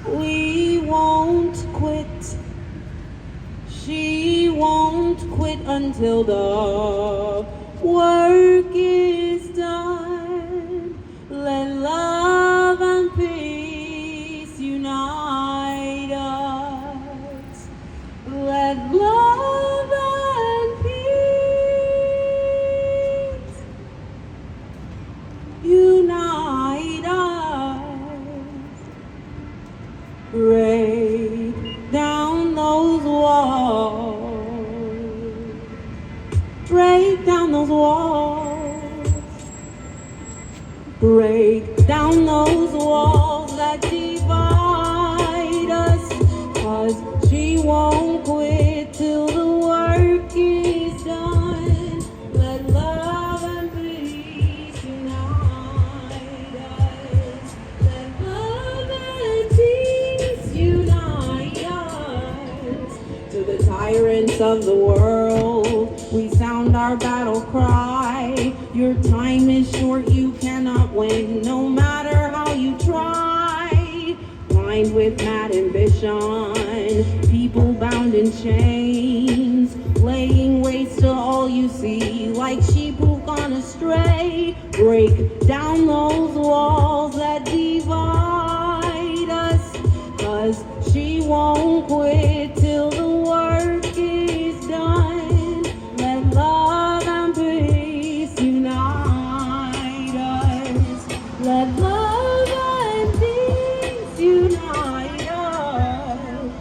We won't quit. She won't quit until the work is done. Let love and peace unite us. Let love and peace unite us. Break down those walls. Break down those walls. Break down those walls that divide us. 'Cause she won't quit till the work is done. Let love and peace unite us. Let love and peace unite us. To the tyrants of the world, we sound our battle cry. Your time is short, you cannot win, no matter how you try. Blind with mad ambition, people bound in chains, laying waste to all you see, like sheep who've gone astray. Break down those walls that divide us, 'cause she won't quit till the work is done. Let love and peace unite us. Let love and peace unite us.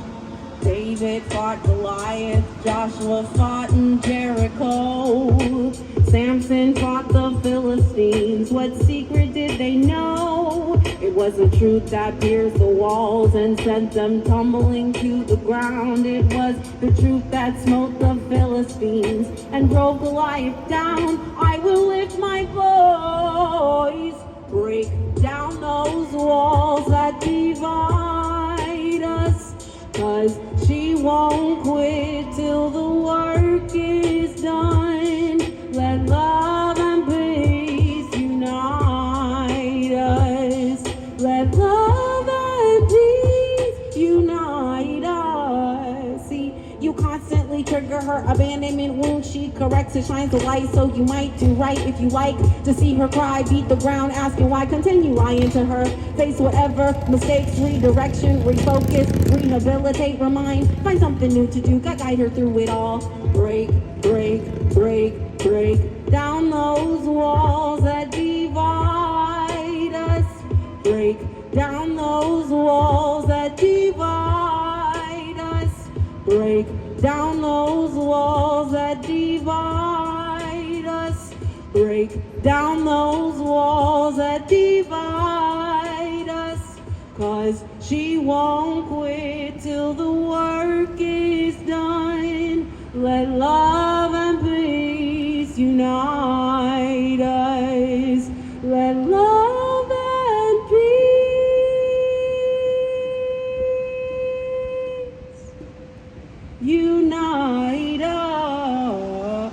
David fought Goliath, Joshua fought in Jericho. Samson fought the Philistines. What secret did they know? It was the truth that pierced the walls and sent them tumbling to the ground. It was the truth that smote the Philistines and drove Goliath down. I will lift my voice, break down those walls that divide us, 'cause she won't quit till the work is done. Let love and peace unite us. Let love and peace unite us. See, you constantly trigger her abandonment wound. She corrects and shines the light, so you might do right if you like to see her cry. Beat the ground, asking why. Continue lying to her. Face whatever mistakes, redirection, refocus, rehabilitate, remind. Find something new to do. Guide her through it all. Break, break, break, break down those walls that divide us. Break down those walls that divide us. Break down those walls that divide us. Break down those walls that divide us. 'Cause she won't quit till the work is done. Let love and peace unite us. Let love and peace unite us.